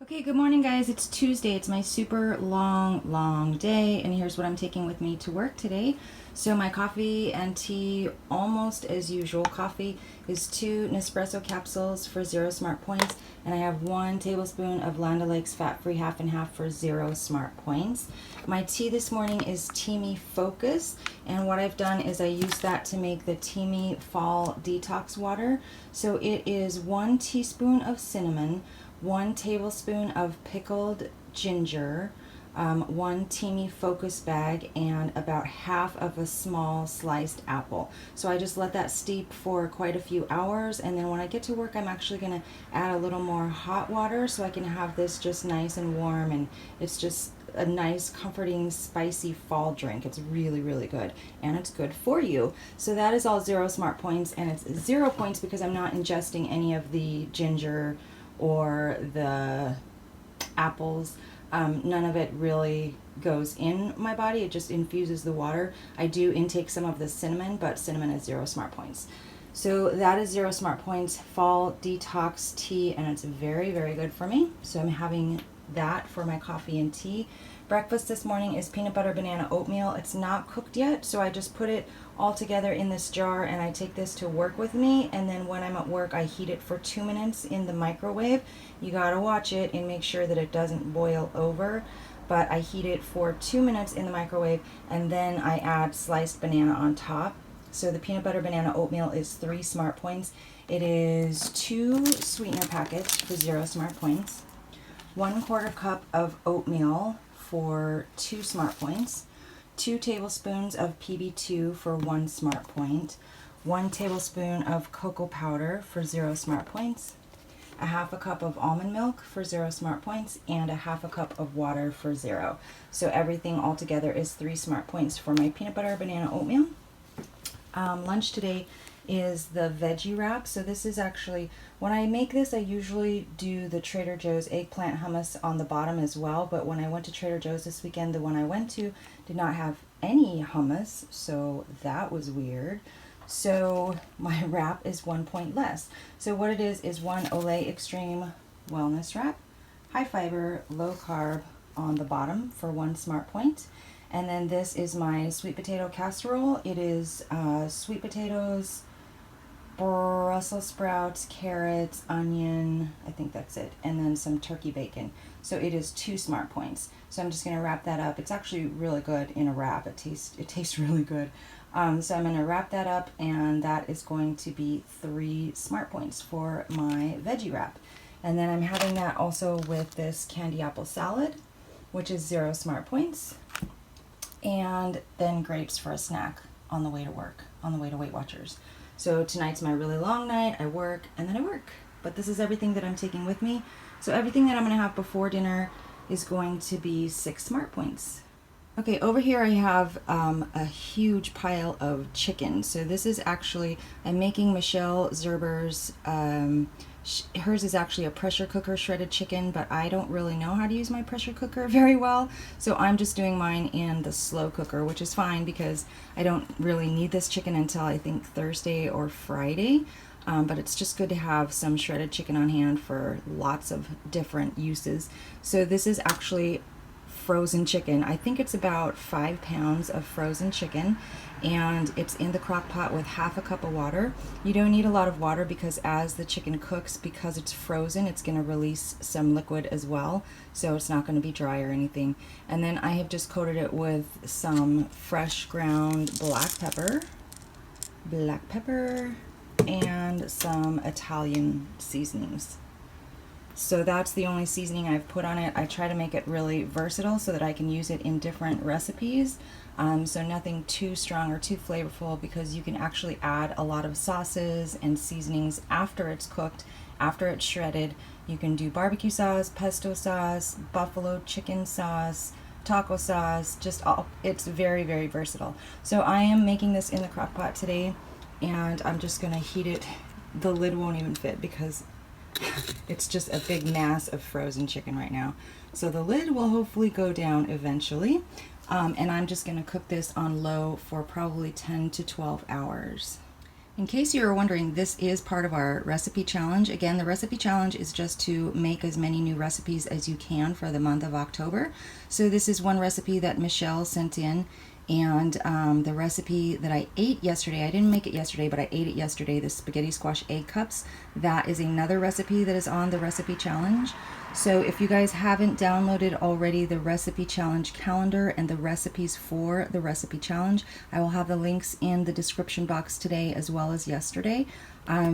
Okay, good morning guys. It's Tuesday. It's my super long day, and here's what I'm taking with me to work today. So my coffee and tea, almost as usual. Coffee is 2 Nespresso capsules for 0 smart points, and I have 1 tablespoon of Land O'Lakes fat-free half and half for 0 smart points. My tea this morning is Teamy Focus, and what I've done is I use that to make the Teamy Fall Detox Water. So it is 1 teaspoon of cinnamon, 1 tablespoon of pickled ginger, 1 Teamy Focus bag, and about half of a small sliced apple. So I just let that steep for quite a few hours, and then when I get to work I'm actually going to add a little more hot water so I can have this just nice and warm, and it's just a nice comforting spicy fall drink. It's really good, and it's good for you. So that is all 0 smart points, and it's 0 points because I'm not ingesting any of the ginger or the apples. None of it really goes in my body. It just infuses the water. I do intake some of the cinnamon, but cinnamon is 0 smart points. So that is 0 smart points fall detox tea, and it's very good for me. So I'm having that for my coffee and tea. Breakfast this morning is peanut butter banana oatmeal. It's not cooked yet, so I just put it all together in this jar, and I take this to work with me, and then when I'm at work I heat it for 2 minutes in the microwave. You gotta watch it and make sure that it doesn't boil over, but I heat it for 2 minutes in the microwave, and then I add sliced banana on top. So the peanut butter banana oatmeal is 3 smart points. It is 2 sweetener packets for 0 smart points, 1/4 cup of oatmeal for 2 smart points, 2 tablespoons of PB2 for 1 smart point, 1 tablespoon of cocoa powder for 0 smart points, a half a cup of almond milk for 0 smart points, and a half a cup of water for 0. So everything all together is 3 smart points for my peanut butter banana oatmeal. Lunch today is the veggie wrap. So this is actually, when I make this I usually do the Trader Joe's eggplant hummus on the bottom as well, but when I went to Trader Joe's this weekend, the one I went to did not have any hummus, so that was weird. So my wrap is 1 point less. So what it is 1 Olay Extreme Wellness Wrap, high fiber, low carb on the bottom for 1 smart point. And then this is my sweet potato casserole. It is sweet potatoes, Brussels sprouts, carrots, onion, I think that's it, and then some turkey bacon. So it is 2 smart points. So I'm just going to wrap that up. It's actually really good in a wrap. It tastes really good. So I'm going to wrap that up, and that is going to be 3 smart points for my veggie wrap. And then I'm having that also with this candy apple salad, which is 0 smart points, and then grapes for a snack on the way to work, on the way to Weight Watchers. So tonight's my really long night. I work and then I work. But this is everything that I'm taking with me. So everything that I'm going to have before dinner is going to be 6 smart points. Okay, over here I have a huge pile of chicken. So this is actually, I'm making Michelle Zerber's, hers is actually a pressure cooker shredded chicken, but I don't really know how to use my pressure cooker very well. So I'm just doing mine in the slow cooker, which is fine because I don't really need this chicken until I think Thursday or Friday. But it's just good to have some shredded chicken on hand for lots of different uses. So this is actually frozen chicken. I think it's about 5 pounds of frozen chicken, and it's in the crock pot with half a cup of water. You don't need a lot of water because as the chicken cooks, because it's frozen, it's going to release some liquid as well, so it's not going to be dry or anything. And then I have just coated it with some fresh ground black pepper, and some Italian seasonings. So that's the only seasoning I've put on it. I try to make it really versatile so that I can use it in different recipes. So nothing too strong or too flavorful, because you can actually add a lot of sauces and seasonings after it's cooked, after it's shredded. You can do barbecue sauce, pesto sauce, buffalo chicken sauce, taco sauce, just all. It's very versatile. So I am making this in the crock pot today, and I'm just gonna heat it. The lid won't even fit because it's just a big mass of frozen chicken right now. So the lid will hopefully go down eventually. And I'm just going to cook this on low for probably 10 to 12 hours. In case you were wondering, this is part of our recipe challenge. Again, the recipe challenge is just to make as many new recipes as you can for the month of October. So this is one recipe that Michelle sent in, and the recipe that I ate yesterday, I didn't make it yesterday, but I ate it yesterday, the spaghetti squash egg cups. That is another recipe that is on the recipe challenge. So if you guys haven't downloaded already the recipe challenge calendar and the recipes for the recipe challenge, I will have the links in the description box today as well as yesterday.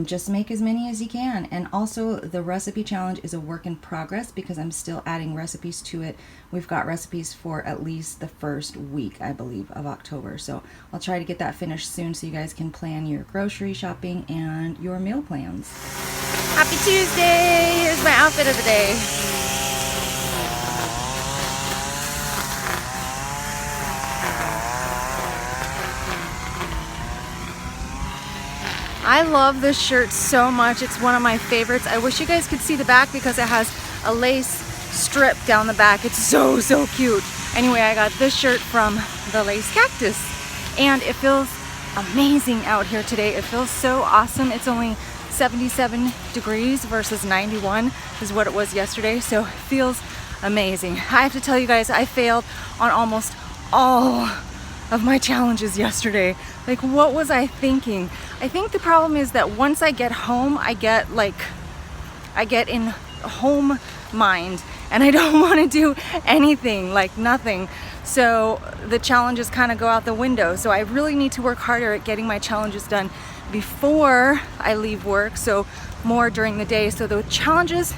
Just make as many as you can. And also the recipe challenge is a work in progress because I'm still adding recipes to it. We've got recipes for at least the first week, I believe, of October. So I'll try to get that finished soon so you guys can plan your grocery shopping and your meal plans. Happy Tuesday! Here's my outfit of the day. I love this shirt so much. It's one of my favorites. I wish you guys could see the back because it has a lace strip down the back. It's so cute. Anyway, I got this shirt from the Lace Cactus and it feels amazing out here today. It feels so awesome. It's only 77 degrees versus 91 is what it was yesterday, so it feels amazing. I have to tell you guys, I failed on almost all of my challenges yesterday. Like, what was I thinking? I think the problem is that once I get home, I get in home mind and I don't want to do anything, like nothing. So the challenges kind of go out the window. So I really need to work harder at getting my challenges done before I leave work, so more during the day. So the challenges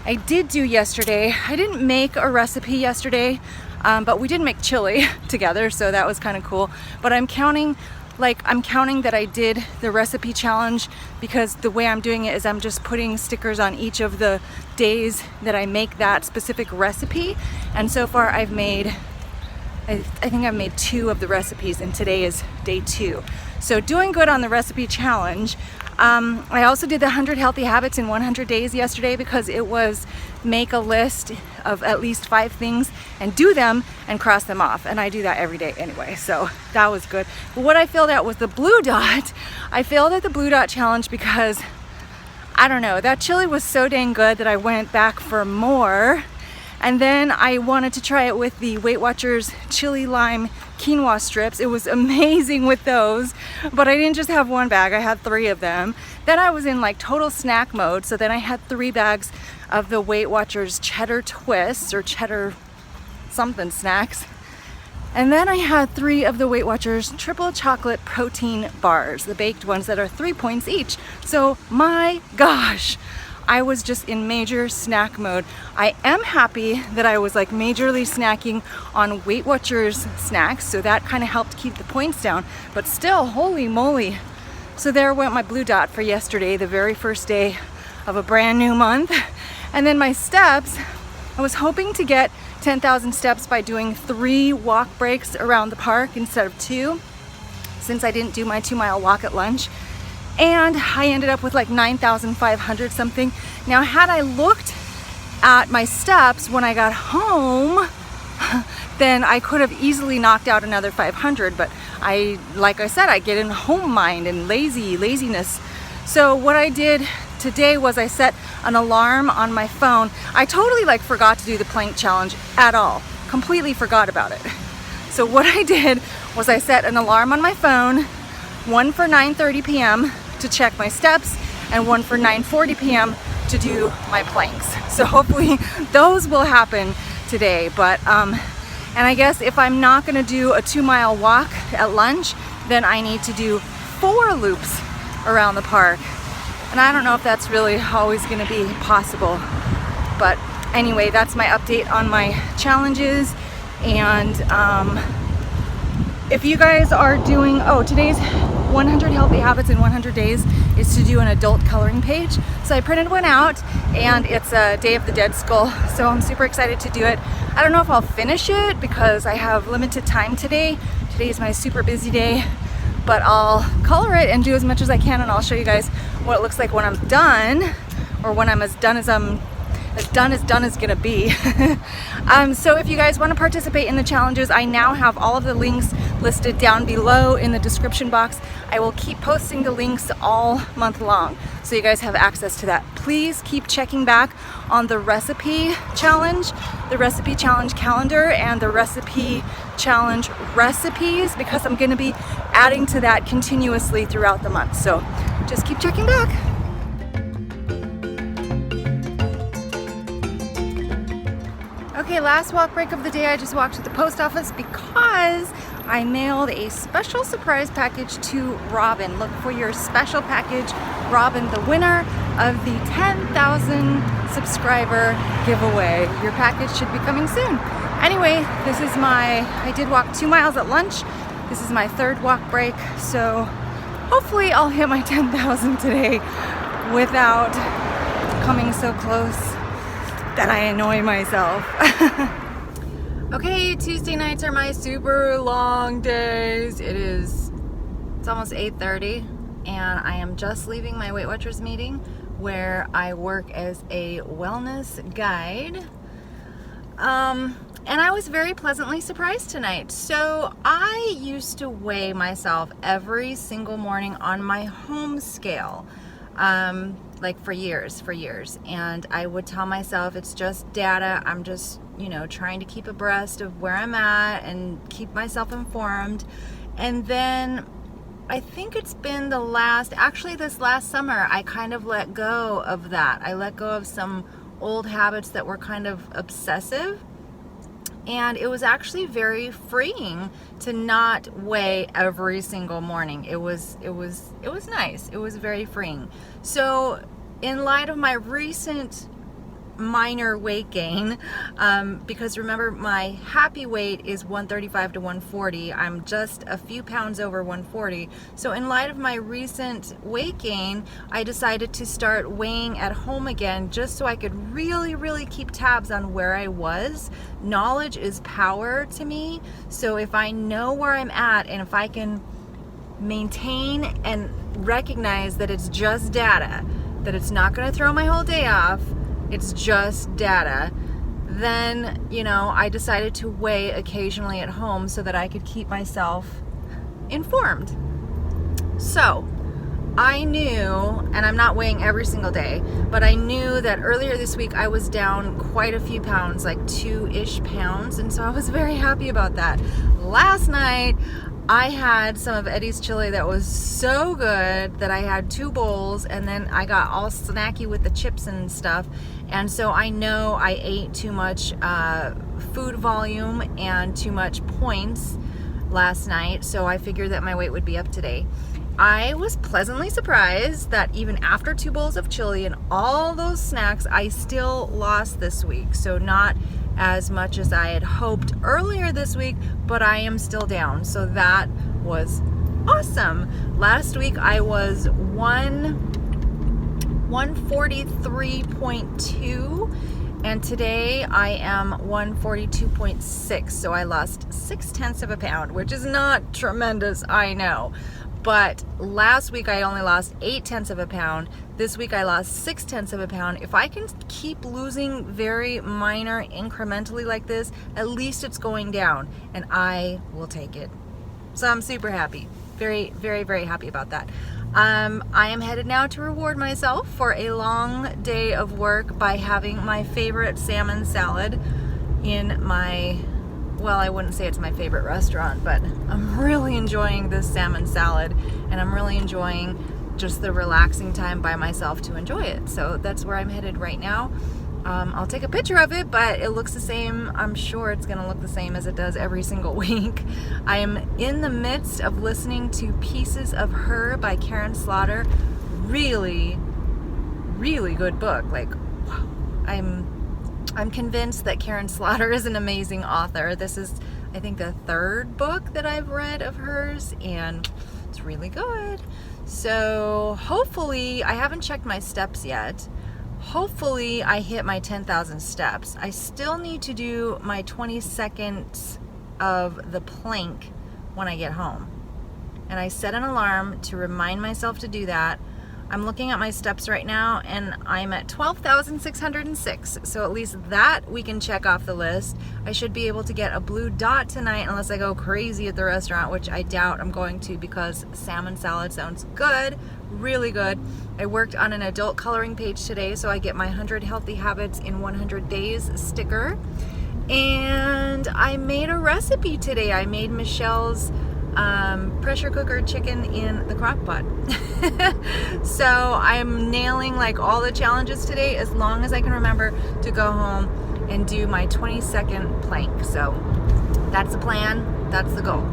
I did do yesterday, I didn't make a recipe yesterday, but we did make chili together, so that was kind of cool. But I'm counting that I did the recipe challenge because the way I'm doing it is I'm just putting stickers on each of the days that I make that specific recipe. And so far I think I've made 2 of the recipes and today is day 2. So doing good on the recipe challenge. I also did the 100 healthy habits in 100 days yesterday because it was make a list of at least 5 things and do them and cross them off. And I do that every day anyway, so that was good. But what I failed at was the blue dot. I failed at the blue dot challenge because, I don't know, that chili was so dang good that I went back for more. And then I wanted to try it with the Weight Watchers chili lime quinoa strips. It was amazing with those, but I didn't just have 1 bag, I had 3 of them. Then I was in like total snack mode, so then I had 3 bags of the Weight Watchers cheddar twists or cheddar something snacks. And then I had 3 of the Weight Watchers triple chocolate protein bars, the baked ones that are 3 points each. So my gosh, I was just in major snack mode. I am happy that I was like majorly snacking on Weight Watchers snacks, so that kind of helped keep the points down, but still, holy moly. So there went my blue dot for yesterday, the very first day of a brand new month. And then my steps, I was hoping to get 10,000 steps by doing 3 walk breaks around the park instead of 2, since I didn't do my 2-mile walk at lunch. And I ended up with like 9,500 something. Now, had I looked at my steps when I got home, then I could have easily knocked out another 500. But like I said, I get in home mind and laziness. So what I did today was I set an alarm on my phone. I totally forgot to do the plank challenge at all. Completely forgot about it. So what I did was I set an alarm on my phone, one for 9:30 p.m. to check my steps and one for 9:40 p.m. to do my planks. So hopefully those will happen today. But and I guess if I'm not gonna do a 2-mile walk at lunch, then I need to do 4 loops around the park. And I don't know if that's really always gonna be possible. But anyway, that's my update on my challenges. And if you guys are doing, today's 100 healthy habits in 100 days is to do an adult coloring page. So I printed one out and it's a Day of the Dead skull. So I'm super excited to do it. I don't know if I'll finish it because I have limited time today. Today is my super busy day, but I'll color it and do as much as I can, and I'll show you guys what it looks like when I'm done, or when I'm as done as gonna be. So if you guys want to participate in the challenges, I now have all of the links listed down below in the description box. I will keep posting the links all month long, so you guys have access to that. Please keep checking back on the recipe challenge calendar, and the recipe challenge recipes, because I'm going to be adding to that continuously throughout the month. So just keep checking back. Okay, last walk break of the day. I just walked to the post office because I mailed a special surprise package to Robin. Look for your special package, Robin, the winner of the 10,000 subscriber giveaway. Your package should be coming soon. Anyway, I did walk 2 miles at lunch. This is my third walk break, so hopefully I'll hit my 10,000 today without coming so close that I annoy myself. Okay, Tuesday nights are my super long days. It's almost 8:30 and I am just leaving my Weight Watchers meeting where I work as a wellness guide. And I was very pleasantly surprised tonight. So I used to weigh myself every single morning on my home scale. Like for years, and I would tell myself it's just data. I'm just, trying to keep abreast of where I'm at and keep myself informed. And then I think it's been this last summer, I kind of let go of that. I let go of some old habits that were kind of obsessive. And it was actually very freeing to not weigh every single morning. It was nice. It was very freeing. So in light of my recent minor weight gain, because remember my happy weight is 135 to 140. I'm just a few pounds over 140. So in light of my recent weight gain, I decided to start weighing at home again, just so I could really keep tabs on where I was. Knowledge is power to me. So if I know where I'm at, and if I can maintain and recognize that it's just data, that it's not going to throw my whole day off, it's just data, then, I decided to weigh occasionally at home so that I could keep myself informed. So I knew, and I'm not weighing every single day, but I knew that earlier this week I was down quite a few pounds, like 2-ish pounds, and so I was very happy about that. Last night I had some of Eddie's chili that was so good that I had 2 bowls, and then I got all snacky with the chips and stuff, and so I know I ate too much food volume and too much points last night, so I figured that my weight would be up today. I was pleasantly surprised that even after 2 bowls of chili and all those snacks, I still lost this week. So not as much as I had hoped earlier this week, but I am still down. So that was awesome. Last week I was 143.2, and today I am 142.6. So I lost 0.6 of a pound, which is not tremendous, I know. But last week I only lost 0.8 of a pound. This week I lost 0.6 of a pound. If I can keep losing very minor incrementally like this, at least it's going down, and I will take it. So I'm super happy. Very happy about that. I am headed now to reward myself for a long day of work by having my favorite salmon salad in my, well, I wouldn't say it's my favorite restaurant, but I'm really enjoying this salmon salad, and I'm really enjoying just the relaxing time by myself to enjoy it. So that's where I'm headed right now. I'll take a picture of it, but it looks the same. I'm sure it's gonna look the same as it does every single week. I am in the midst of listening to Pieces of Her by Karen Slaughter. Really good book. Like, wow. I'm convinced that Karen Slaughter is an amazing author. This is, I think, the 3rd book that I've read of hers, and it's really good. So hopefully, I haven't checked my steps yet. Hopefully I hit my 10,000 steps. I still need to do my 20 seconds of the plank when I get home. And I set an alarm to remind myself to do that. I'm looking at my steps right now and I'm at 12,606. So at least that we can check off the list. I should be able to get a blue dot tonight unless I go crazy at the restaurant, which I doubt I'm going to because salmon salad sounds good, really good. I worked on an adult coloring page today, so I get my 100 Healthy Habits in 100 Days sticker. And I made a recipe today. I made Michelle's pressure cooker chicken in the crock pot. So I'm nailing like all the challenges today as long as I can remember to go home and do my 20-second plank. So that's the plan, that's the goal.